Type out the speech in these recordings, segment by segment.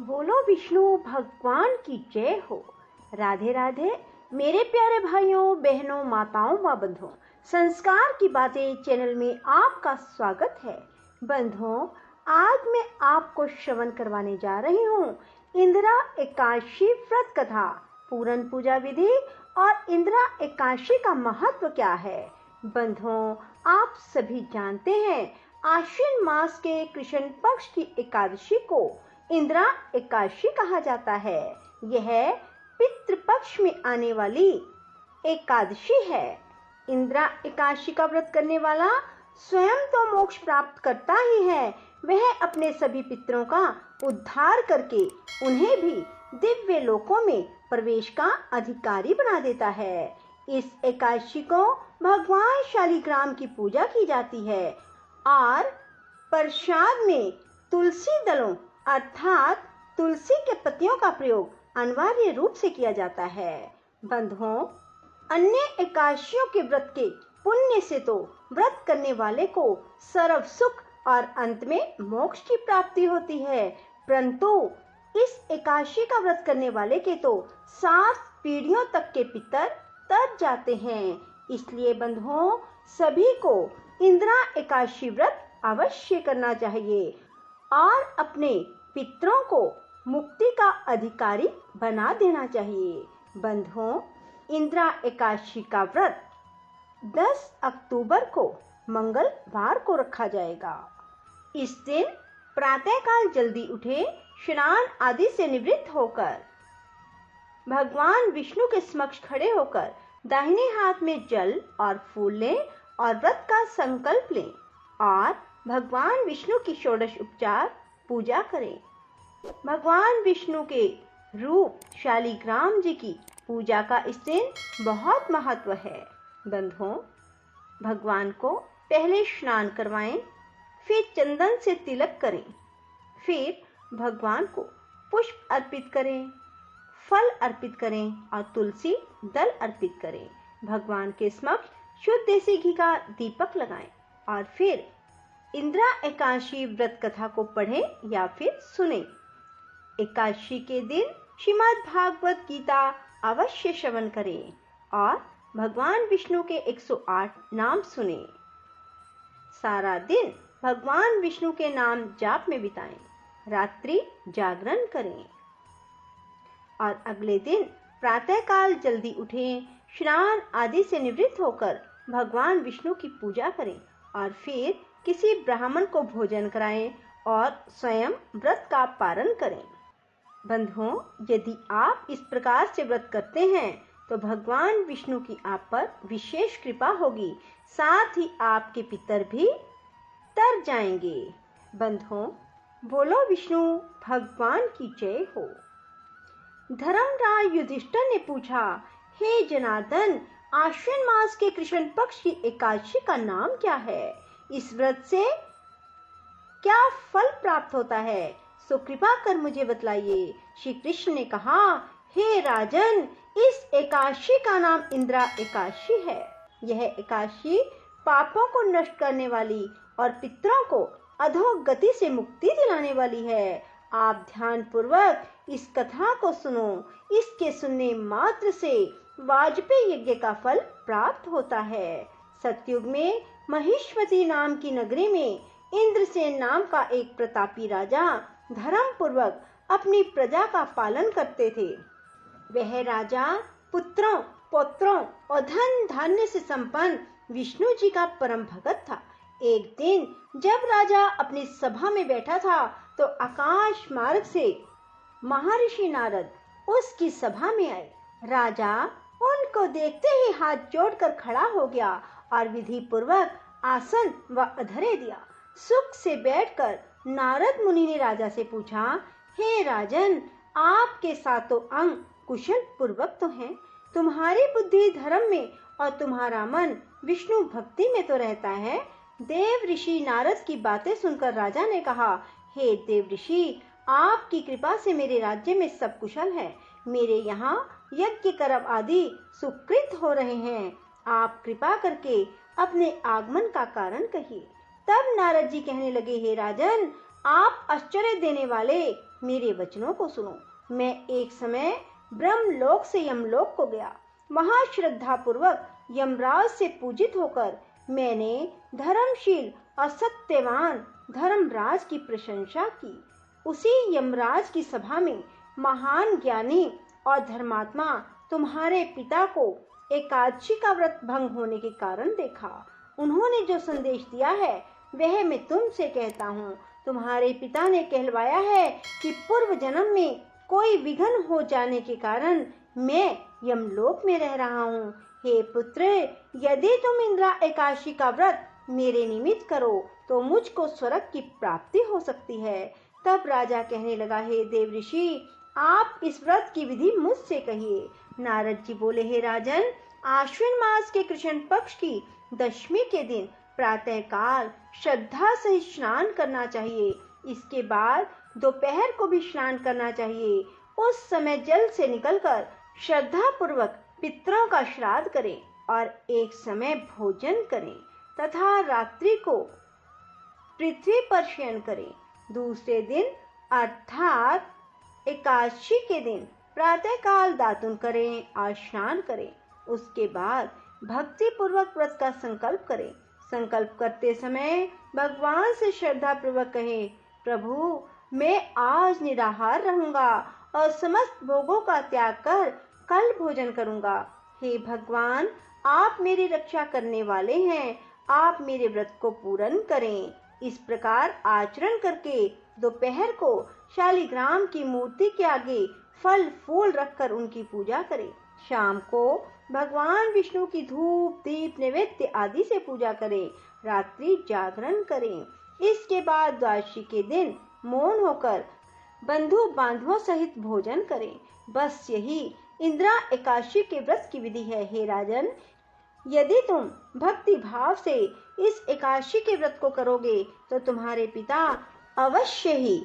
बोलो विष्णु भगवान की जय हो। राधे राधे मेरे प्यारे भाइयों बहनों माताओं व बंधुओं, संस्कार की बातें चैनल में आपका स्वागत है। बंधुओं, आज मैं आपको श्रवण करवाने जा रही हूँ इंदिरा एकादशी व्रत कथा, पूरन पूजा विधि और इंदिरा एकादशी का महत्व क्या है। बंधुओं, आप सभी जानते हैं आश्विन मास के कृष्ण पक्ष की एकादशी को इंदिरा एकादशी कहा जाता है। यह पितृपक्ष में आने वाली एकादशी है। इंदिरा एकादशी का व्रत करने वाला स्वयं तो मोक्ष प्राप्त करता ही है, वह अपने सभी पितरों का उद्धार करके उन्हें भी दिव्य लोकों में प्रवेश का अधिकारी बना देता है। इस एकादशी को भगवान शालिग्राम की पूजा की जाती है और प्रसाद में तुलसी दलों अर्थात तुलसी के पत्तियों का प्रयोग अनिवार्य रूप से किया जाता है। बंधुओं, अन्य एकादशियों के व्रत के पुण्य से तो व्रत करने वाले को सर्व सुख और अंत में मोक्ष की प्राप्ति होती है, परंतु इस एकादशी का व्रत करने वाले के तो 7 पीढ़ियों तक के पितर तर जाते हैं। इसलिए बंधुओं, सभी को इंदिरा एकादशी व्रत अवश्य करना चाहिए और अपने पितरों को मुक्ति का अधिकारी बना देना चाहिए। बंधुओं, इंदिरा एकादशी का व्रत 10 अक्टूबर को मंगलवार को रखा जाएगा। इस दिन प्रातःकाल जल्दी उठे, स्नान आदि से निवृत्त होकर भगवान विष्णु के समक्ष खड़े होकर दाहिने हाथ में जल और फूल लें और व्रत का संकल्प लें और भगवान विष्णु की षोडश उपचार पूजा करें। भगवान विष्णु के रूप शालिग्राम जी की पूजा का इस दिन बहुत महत्व है। बंधुओं, भगवान को पहले स्नान करवाएं, फिर चंदन से तिलक करें, फिर भगवान को पुष्प अर्पित करें, फल अर्पित करें और तुलसी दल अर्पित करें। भगवान के समक्ष शुद्ध देसी घी का दीपक लगाएं और फिर इंदिरा एकादशी व्रत कथा को पढ़ें या फिर सुनें। एकादशी के दिन श्रीमद् भागवत गीता अवश्य श्रवण करें और भगवान विष्णु के 108 नाम सुनें। सारा दिन भगवान विष्णु के नाम जाप में बिताएं, रात्रि जागरण करें और अगले दिन प्रातःकाल जल्दी उठें, स्नान आदि से निवृत्त होकर भगवान विष्णु की पूजा करें और फिर किसी ब्राह्मण को भोजन कराएं और स्वयं व्रत का पारण करें। बंधुओं, यदि आप इस प्रकार से व्रत करते हैं तो भगवान विष्णु की आप पर विशेष कृपा होगी, साथ ही आपके पितर भी तर जाएंगे। बंधुओं, बोलो विष्णु भगवान की जय हो। धर्मराज युधिष्ठिर ने पूछा, हे जनार्दन, आश्विन मास के कृष्ण पक्ष की एकादशी का नाम क्या है? इस व्रत से क्या फल प्राप्त होता है? सो कृपा कर मुझे बतलाइए। श्री कृष्ण ने कहा, हे राजन, इस एकादशी का नाम इंदिरा एकादशी है। यह एकादशी पापों को नष्ट करने वाली और पितरों को अधोगति से मुक्ति दिलाने वाली है। आप ध्यान पूर्वक इस कथा को सुनो। इसके सुनने मात्र से वाजपेयी यज्ञ का फल प्राप्त होता है। सतयुग में महिष्मती नाम की नगरी में इंद्रसेन नाम का एक प्रतापी राजा धर्म पूर्वक अपनी प्रजा का पालन करते थे। वह राजा पुत्रों, पौत्रों और धन धान्य से संपन्न विष्णु जी का परम भगत था। एक दिन जब राजा अपनी सभा में बैठा था तो आकाश मार्ग से महर्षि नारद उसकी सभा में आए। राजा उनको देखते ही हाथ जोड़कर खड़ा हो गया और विधि पूर्वक आसन व अधरे दिया। सुख से बैठकर नारद मुनि ने राजा से पूछा, हे राजन, आपके सातों अंग कुशल पूर्वक तो हैं, तुम्हारी बुद्धि धर्म में और तुम्हारा मन विष्णु भक्ति में तो रहता है। देव ऋषि नारद की बातें सुनकर राजा ने कहा, हे देव ऋषि, आपकी कृपा से मेरे राज्य में सब कुशल है। मेरे यहाँ यज्ञ कर्म आदि सुकृत हो रहे हैं। आप कृपा करके अपने आगमन का कारण कहिए। तब नारद जी कहने लगे, हे राजन, आप आश्चर्य देने वाले मेरे वचनों को सुनो। मैं एक समय ब्रह्मलोक से यमलोक को गया। वहां श्रद्धा पूर्वक यमराज से पूजित होकर मैंने धर्मशील और सत्यवान धर्मराज की प्रशंसा की। उसी यमराज की सभा में महान ज्ञानी और धर्मात्मा तुम्हारे पिता को एकादशी का व्रत भंग होने के कारण देखा। उन्होंने जो संदेश दिया है वह मैं तुमसे कहता हूँ। तुम्हारे पिता ने कहलवाया है कि पूर्व जन्म में कोई विघ्न हो जाने के कारण मैं यमलोक में रह रहा हूँ। हे पुत्र, यदि तुम इंद्रा एकादशी का व्रत मेरे निमित्त करो तो मुझको स्वर्ग की प्राप्ति हो सकती है। तब राजा कहने लगा, हे देव ऋषि, आप इस व्रत की विधि मुझसे कहिए। नारद जी बोले, हे राजन, आश्विन मास के कृष्ण पक्ष की दशमी के दिन प्रातः काल श्रद्धा से स्नान करना चाहिए। इसके बाद दोपहर को भी स्नान करना चाहिए। उस समय जल से निकलकर श्रद्धा पूर्वक पितरों का श्राद्ध करें और एक समय भोजन करें तथा रात्रि को पृथ्वी पर शयन करें। दूसरे दिन अर्थात एकादशी के दिन प्रातः काल दातुन करें और स्नान करें। उसके बाद भक्ति पूर्वक व्रत का संकल्प करें। संकल्प करते समय भगवान से श्रद्धा पूर्वक कहें, प्रभु, मैं आज निराहार रहूंगा और समस्त भोगों का त्याग कर कल भोजन करूंगा। हे भगवान, आप मेरी रक्षा करने वाले हैं, आप मेरे व्रत को पूर्ण करें। इस प्रकार आचरण करके दोपहर को शालिग्राम की मूर्ति के आगे फल फूल रखकर उनकी पूजा करें। शाम को भगवान विष्णु की धूप दीप नैवेद्य आदि से पूजा करें। रात्रि जागरण करें। इसके बाद द्वादशी के दिन मौन होकर बंधु बांधवों सहित भोजन करें। बस यही इंद्रा एकादशी के व्रत की विधि है। हे राजन, यदि तुम भक्ति भाव से इस एकादशी के व्रत को करोगे तो तुम्हारे पिता अवश्य ही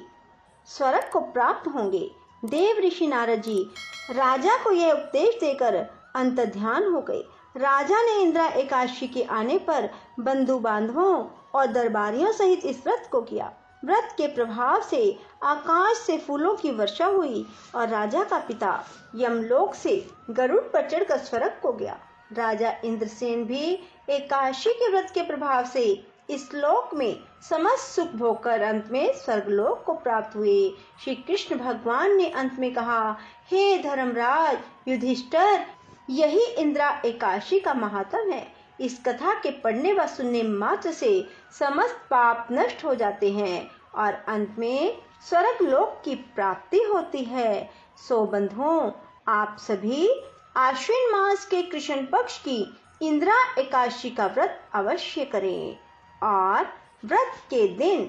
स्वर्ग को प्राप्त होंगे। देव ऋषि नारद जी राजा को यह उपदेश देकर अंतर्ध्यान हो गए। राजा ने इंद्रा एकादशी के आने पर बंधु बांधवों और दरबारियों सहित इस व्रत को किया। व्रत के प्रभाव से आकाश से फूलों की वर्षा हुई और राजा का पिता यमलोक से गरुड़ पर चढ़कर स्वर्ग को गया। राजा इंद्रसेन भी एकादशी के व्रत के प्रभाव से इस लोक में समस्त सुख भोगकर अंत में स्वर्गलोक को प्राप्त हुए। श्री कृष्ण भगवान ने अंत में कहा, हे धर्मराज युधिष्ठिर, यही इंद्रा एकादशी का महात्म है। इस कथा के पढ़ने व सुनने मात्र से समस्त पाप नष्ट हो जाते हैं और अंत में स्वर्ग लोक की प्राप्ति होती है। सो बंधुओं, आप सभी आश्विन मास के कृष्ण पक्ष की इंद्रा एकादशी का व्रत अवश्य करें और व्रत के दिन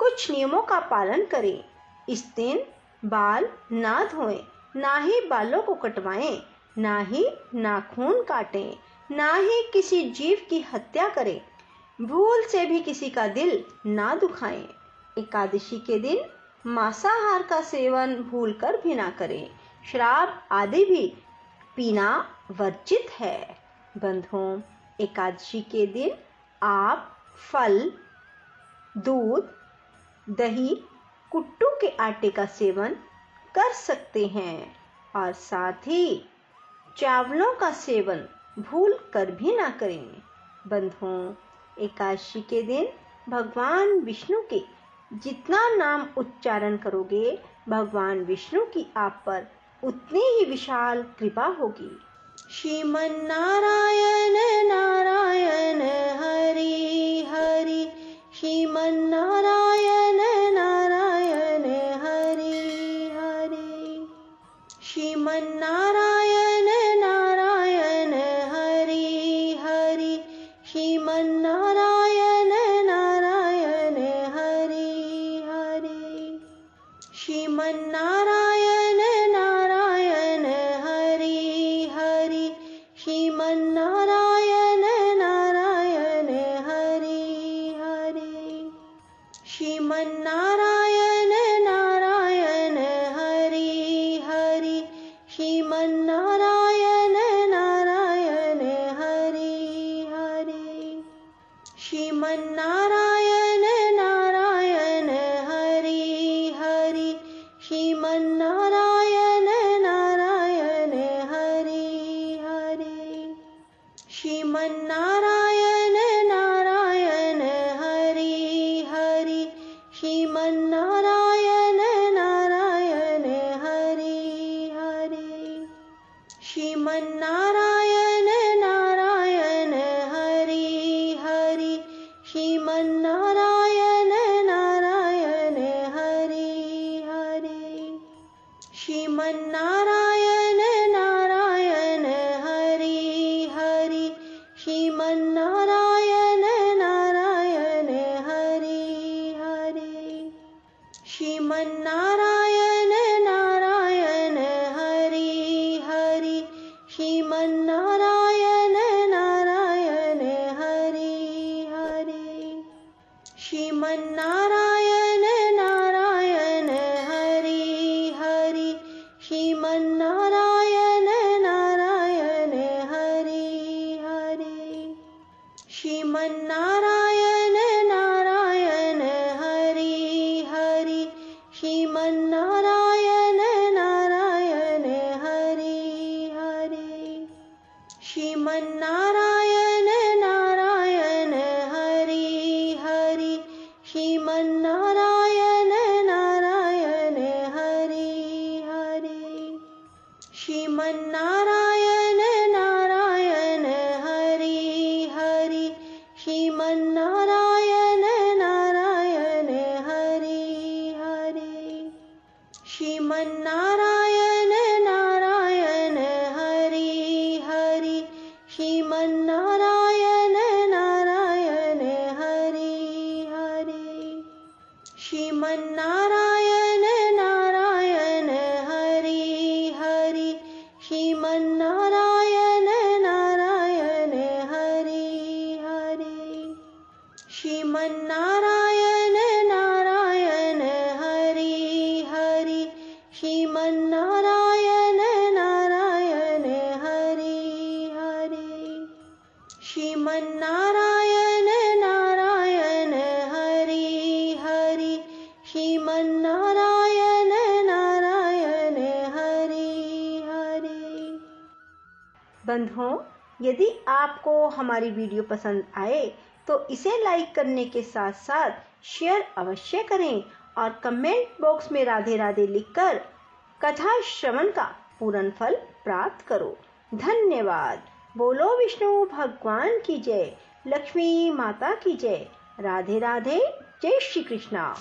कुछ नियमों का पालन करें। इस दिन बाल ना धोएं, ना ही बालों को कटवाएं, ना ही नाखून काटें, ना ही किसी जीव की हत्या करें, भूल से भी किसी का दिल ना दुखाएं। एकादशी के दिन मांसाहार का सेवन भूलकर भी ना करें। शराब आदि भी पीना वर्जित है। बंधुओं, एकादशी के दिन आप फल, दूध, दही, कुट्टू के आटे का सेवन कर सकते हैं और साथ ही चावलों का सेवन भूल कर भी ना करें। बंधुओं, एकादशी के दिन भगवान विष्णु के जितना नाम उच्चारण करोगे, भगवान विष्णु की आप पर उतनी ही विशाल कृपा होगी। श्रीमन नारायण नारायण हरि हरि, श्रीमन नारायण नारायण हरि हरि, श्रीमन नारायण नारायण हरि हरि, श्रीमन नारायण नारायण हरि हरि, श्रीमन नारायण नारायण हरि हरि, श्रीमन नारायण नारायण हरि हरि, श्रीमन नारायण नारायण हरि हरि, श्रीमन नारायण नारायण हरि हरि, श्रीमन नारायण नारायण हरि हरि। श्रीमन्नारायण नारायण हरि हरि, श्रीमन्नारायण नारायण हरि हरि, श्रीमन्नारायण नारायण हरि हरि, श्रीमन्नारायण नारायण हरि हरि, श्रीमन्नारायण नारायण हरि हरि, श्रीमन्नारायण नारायण हरि हरि, श्रीमन्नारायण नारायण हरि हरि, श्रीमन्नारायण नारायण हरि हरि, श्रीमन्नारायण नारायण हरि हरि, श्रीमन्नारायण नारायण हरि हरि, श्रीमन्नारायण नारायण हरि हरि, श्रीमन्नारायण नारायण हरि हरि, श्रीमन्नारायण नारायण हरि हरि, श्रीमन्नारायण नारायण हरि हरि, श्रीमन्नारायण नारायण हरि हरि, श्रीमन्नारायण नारायण हरि हरि। बंधुओं, यदि आपको हमारी वीडियो पसंद आए तो इसे लाइक करने के साथ साथ शेयर अवश्य करें और कमेंट बॉक्स में राधे राधे लिखकर कथा श्रवण का पूर्ण फल प्राप्त करो। धन्यवाद। बोलो विष्णु भगवान की जय, लक्ष्मी माता की जय। राधे राधे। जय श्री कृष्णा।